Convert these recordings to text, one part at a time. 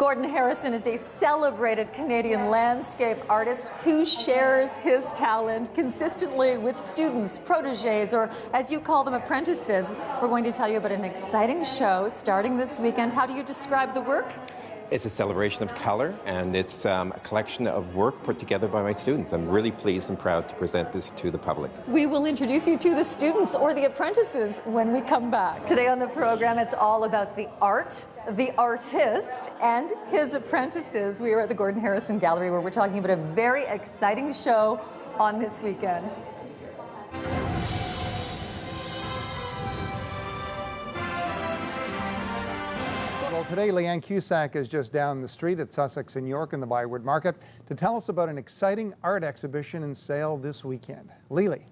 Gordon Harrison is a celebrated Canadian landscape artist who shares his talent consistently with students, protégés, or as you call them, apprentices. We're going to tell you about an exciting show starting this weekend. How do you describe the work? It's a celebration of color, and it's a collection of work put together by my students. I'm really pleased and proud to present this to the public. We will introduce you to the students or the apprentices when we come back. Today on the program, it's all about the art, the artist, and his apprentices. We are at the Gordon Harrison Gallery, where we're talking about a very exciting show on this weekend. Well, today, Leanne Cusack is just down the street at Sussex in York in the Byward Market to tell us about an exciting art exhibition and sale this weekend. Lily.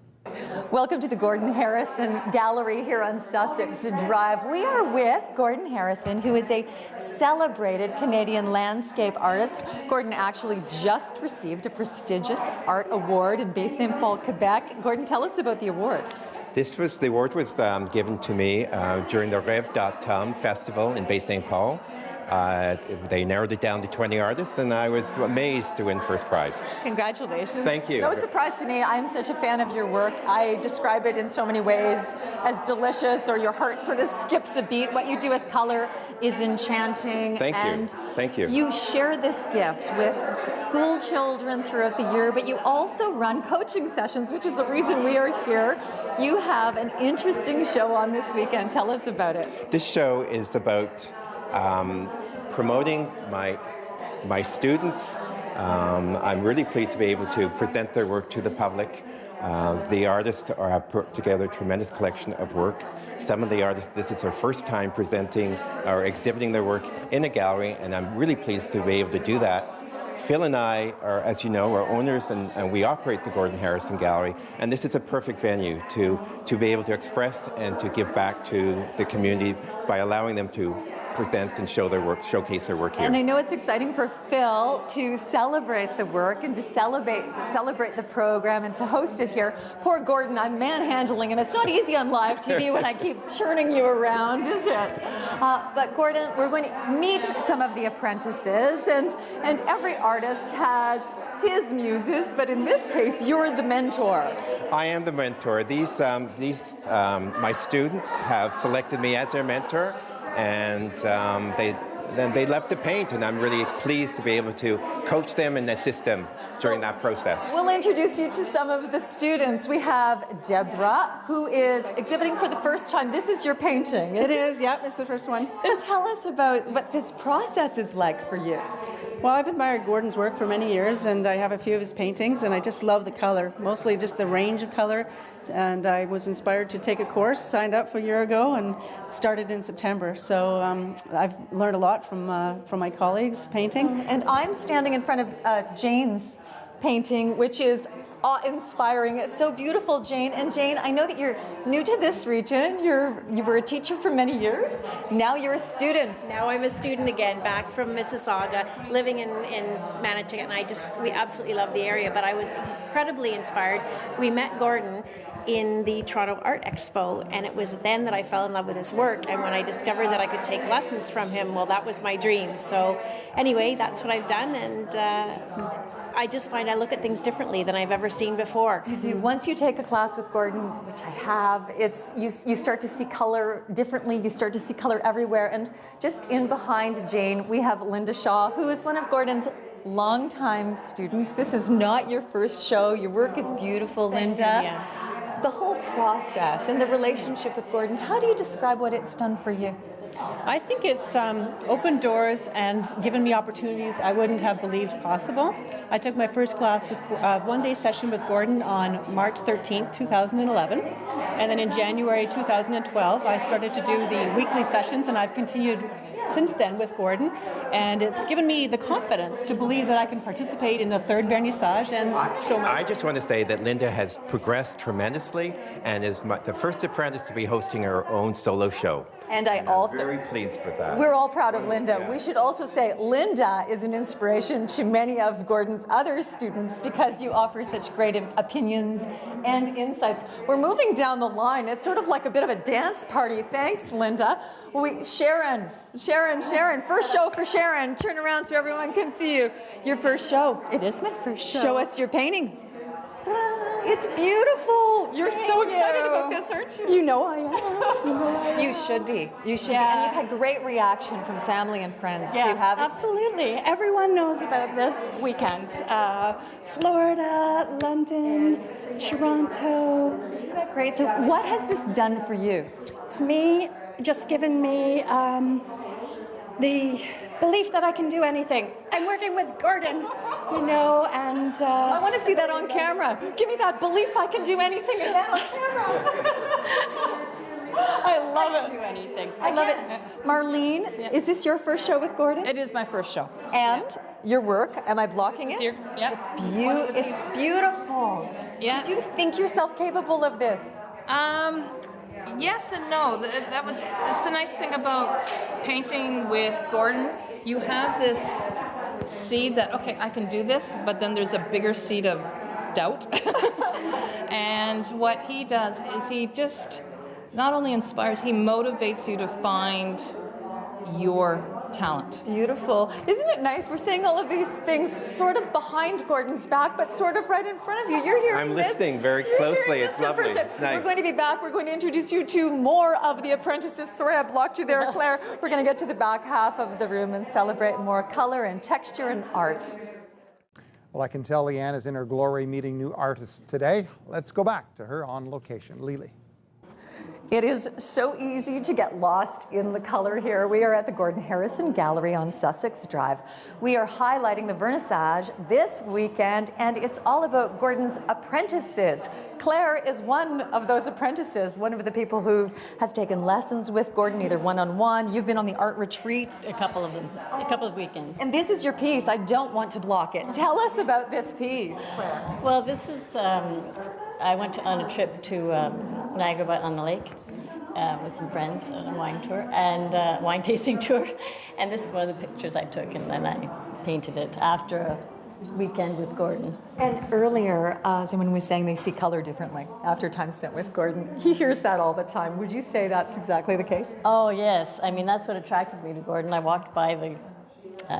Welcome to the Gordon Harrison Gallery here on Sussex Drive. We are with Gordon Harrison, who is a celebrated Canadian landscape artist. Gordon actually just received a prestigious art award in Baie Saint Paul, Quebec. Gordon, tell us about the award. The award was given to me during the Rêve.Tom festival in Baie Saint Paul. They narrowed it down to 20 artists, and I was amazed to win first prize. Congratulations. Thank you. No surprise to me. I'm such a fan of your work. I describe it in so many ways as delicious, or your heart sort of skips a beat. What you do with color is enchanting. Thank you. Thank you. You share this gift with school children throughout the year, but you also run coaching sessions, which is the reason we are here. You have an interesting show on this weekend. Tell us about it. This show is about promoting my students. I'm really pleased to be able to present their work to the public. The artists have put together a tremendous collection of work. Some of the artists, this is their first time presenting or exhibiting their work in a gallery, and I'm really pleased to be able to do that. Phil and I are, as you know, are owners, and we operate the Gordon Harrison Gallery, and this is a perfect venue to be able to express and to give back to the community by allowing them to present and show their work, showcase their work here. And I know it's exciting for Phil to celebrate the work and to celebrate the program and to host it here. Poor Gordon, I'm manhandling him. It's not easy on live TV when I keep turning you around, is it? But Gordon, we're going to meet some of the apprentices, and every artist has his muses, but in this case, you're the mentor. I am the mentor. My students have selected me as their mentor, and they love to paint, and I'm really pleased to be able to coach them and assist them during that process. We'll introduce you to some of the students. We have Deborah, who is exhibiting for the first time. This is your painting. It is, yep, it's the first one. And tell us about what this process is like for you. Well, I've admired Gordon's work for many years, and I have a few of his paintings, and I just love the color, mostly just the range of color. And I was inspired to take a course, signed up for a year ago, and started in September. So I've learned a lot from my colleagues painting. And I'm standing in front of Jane's painting, which is awe-inspiring. It's so beautiful, Jane. And Jane, I know that you're new to this region. You were a teacher for many years. Now you're a student. Now I'm a student again, back from Mississauga, living in Manotick, and we absolutely love the area. But I was incredibly inspired. We met Gordon in the Toronto Art Expo, and it was then that I fell in love with his work. And when I discovered that I could take lessons from him, well, that was my dream. So anyway, that's what I've done, and I just find I look at things differently than I've ever seen before. You do. Once you take a class with Gordon, which I have, you start to see color differently. You start to see color everywhere. And just in behind Jane, we have Linda Shaw, who is one of Gordon's longtime students. This is not your first show. Your work is beautiful, Linda. Yeah. The whole process and the relationship with Gordon, how do you describe what it's done for you? I think it's opened doors and given me opportunities I wouldn't have believed possible. I took my first class with one-day session with Gordon on March 13th, 2011. And then in January 2012, I started to do the weekly sessions, and I've continued since then with Gordon. And it's given me the confidence to believe that I can participate in the third vernissage and show my... I just want to say that Linda has progressed tremendously and is the first apprentice to be hosting her own solo show. And I I'm also, very pleased with that. we're all proud of Linda. Yeah. We should also say Linda is an inspiration to many of Gordon's other students because you offer such great opinions and insights. We're moving down the line. It's sort of like a bit of a dance party. Thanks, Linda. Sharon, first show for Sharon. Turn around so everyone can see you. Your first show. It is my first show. Show us your painting. It's beautiful. You're so excited about this, aren't you? You know I am. You should be. You should be. And you've had great reaction from family and friends too, haven't you? Absolutely. Everyone knows about this weekend. Florida, London, Toronto. Isn't that great? So what has this done for you? To me, just given me the belief that I can do anything. I'm working with Gordon, you know, and... I want to see that on camera. Give me that belief I can do anything in that on camera. I love it. do anything. I love it. Marlene, is this your first show with Gordon? It is my first show. And your work, am I blocking it? Yeah. It's beautiful. Yeah. Do you think yourself capable of this? Yes and no. That's the nice thing about painting with Gordon. You have this seed that, okay, I can do this, but then there's a bigger seed of doubt. And what he does is he just not only inspires, he motivates you to find your talent. Beautiful. Isn't it nice? We're saying all of these things sort of behind Gordon's back, but sort of right in front of you. You're hearing I'm this. listening very You're closely. hearing It's this for the lovely. first time. It's nice. We're going to be back. We're going to introduce you to more of the Apprentices. Sorry, I blocked you there, Claire. We're going to get to the back half of the room and celebrate more color and texture and art. Well, I can tell Leanne is in her glory meeting new artists today. Let's go back to her on location. Lily. It is so easy to get lost in the color here. We are at the Gordon Harrison Gallery on Sussex Drive. We are highlighting the vernissage this weekend, and it's all about Gordon's apprentices. Claire is one of those apprentices, one of the people who has taken lessons with Gordon, either one-on-one. You've been on the art retreat. A couple of them, a couple of weekends. And this is your piece. I don't want to block it. Tell us about this piece, Claire. Well, this is, I went on a trip to Niagara-on-the-Lake with some friends on a wine tour and wine tasting tour. And this is one of the pictures I took, and then I painted it after a weekend with Gordon. And earlier, someone was saying they see color differently after time spent with Gordon. He hears that all the time. Would you say that's exactly the case? Oh, yes. I mean, that's what attracted me to Gordon. I walked by the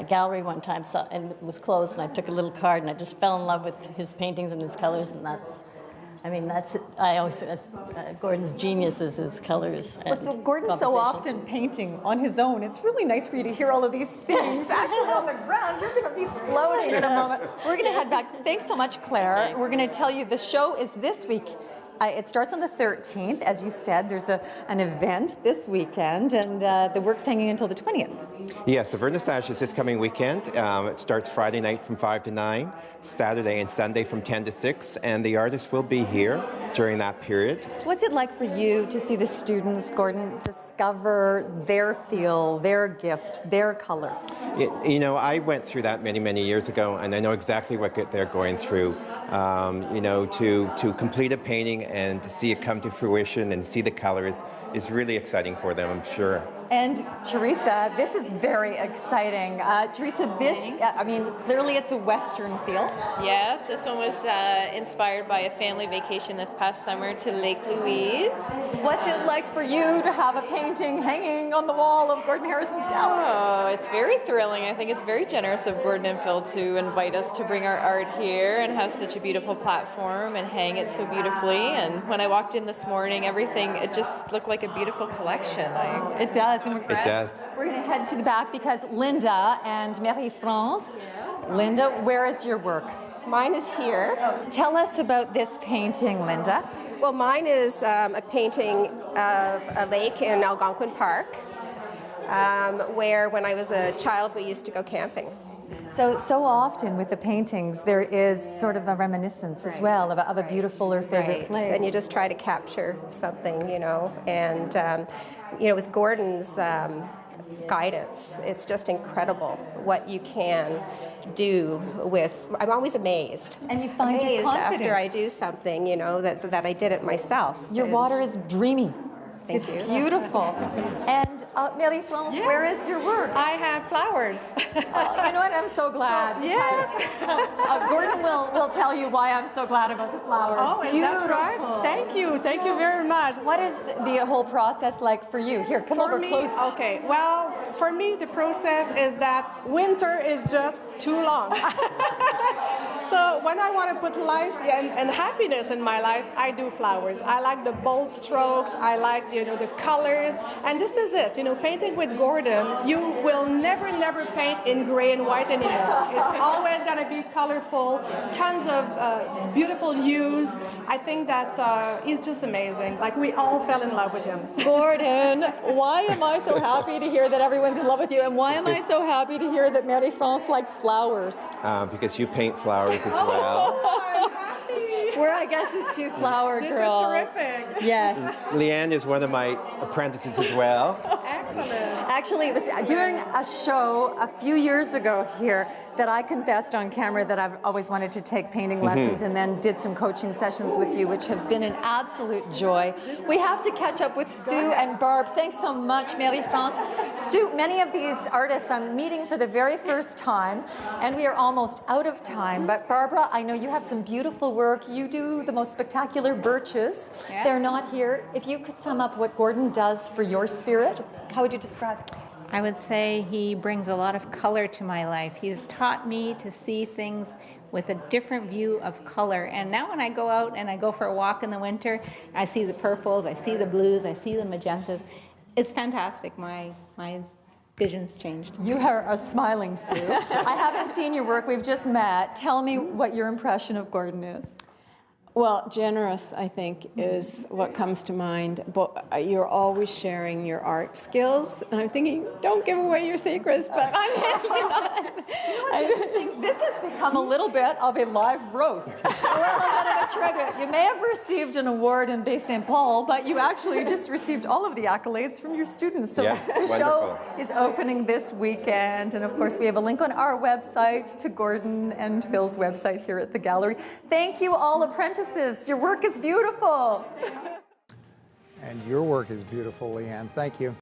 gallery one time and it was closed, and I took a little card, and I just fell in love with his paintings and his colors, and that's it. I always say that's Gordon's genius is his colors. Well, so Gordon's so often painting on his own. It's really nice for you to hear all of these things actually on the ground. You're going to be floating in a moment. We're going to head back. Thanks so much, Claire. We're going to tell you the show is this week. It starts on the 13th. As you said, there's an event this weekend, and the work's hanging until the 20th. Yes, the vernissage is this coming weekend. It starts Friday night from 5 to 9, Saturday and Sunday from 10 to 6, and the artists will be here during that period. What's it like for you to see the students, Gordon, discover their feel, their gift, their color? You know, I went through that many, many years ago, and I know exactly what they're going through. You know, to complete a painting and to see it come to fruition and see the colors is really exciting for them, I'm sure. And Teresa, this is very exciting. Teresa, this, I mean, clearly it's a Western feel. Yes, this one was inspired by a family vacation this past summer to Lake Louise. What's it like for you to have a painting hanging on the wall of Gordon Harrison's gallery? Oh, it's very thrilling. I think it's very generous of Gordon and Phil to invite us to bring our art here and have such a beautiful platform and hang it so beautifully. And when I walked in this morning, everything, it just looked like a beautiful collection. It does. And It does. We're going to head to the back because Linda and Marie-France. Linda, where is your work? Mine is here. Tell us about this painting, Linda. Well, mine is a painting of a lake in Algonquin Park, where when I was a child we used to go camping. So often with the paintings there is sort of a reminiscence as well of a beautiful or favorite place. And you just try to capture something, you know, and you know, with Gordon's guidance, it's just incredible what you can do with. I'm always amazed. And you find your confidence after I do something, you know, that I did it myself. Your water is dreamy. Thank you. Beautiful. And Marie-France, where is your work? I have flowers. You know what? I'm so glad. Yes. Gordon will tell you why I'm so glad about the flowers. Oh, is that right? Thank you. Thank you very much. What is the whole process like for you? Here, come over close. Okay, well, for me, the process is that winter is just too long. So when I want to put life and happiness in my life, I do flowers. I like the bold strokes. I like, the colors. And this is it. Painting with Gordon, you will never paint in gray and white anymore. It's always going to be colorful, tons of beautiful hues. I think that he's just amazing. Like, we all fell in love with him. Gordon, why am I so happy to hear that everyone's in love with you? And why am I so happy to hear that Marie-France likes flowers? Because you paint flowers as well. We're, I guess, is two flower girls. This is terrific. Yes. Leanne is one of my apprentices as well. Excellent. Actually, it was during a show a few years ago here that I confessed on camera that I've always wanted to take painting lessons, and then did some coaching sessions with you, which have been an absolute joy. We have to catch up with Sue and Barb. Thanks so much, Marie-France. Sue, many of these artists I'm meeting for the very first time, and we are almost out of time. But Barbara, I know you have some beautiful work. You do the most spectacular birches. Yeah. They're not here. If you could sum up what Gordon does for your spirit, how would you describe it? I would say he brings a lot of color to my life. He's taught me to see things with a different view of color. And now when I go out and I go for a walk in the winter, I see the purples, I see the blues, I see the magentas. It's fantastic. My vision's changed. You are a smiling Sue. I haven't seen your work. We've just met. Tell me what your impression of Gordon is. Well, generous, I think, is what comes to mind. But you're always sharing your art skills. And I'm thinking, don't give away your secrets, but I'm hanging on. This has become a little bit of a live roast. We're a little bit of a tribute. You may have received an award in Bay St. Paul, but you actually just received all of the accolades from your students. So Yeah, the show is opening this weekend. And of course, we have a link on our website to Gordon and Phil's website here at the gallery. Thank you all, Apprentices. Your work is beautiful. And your work is beautiful, Leanne. Thank you.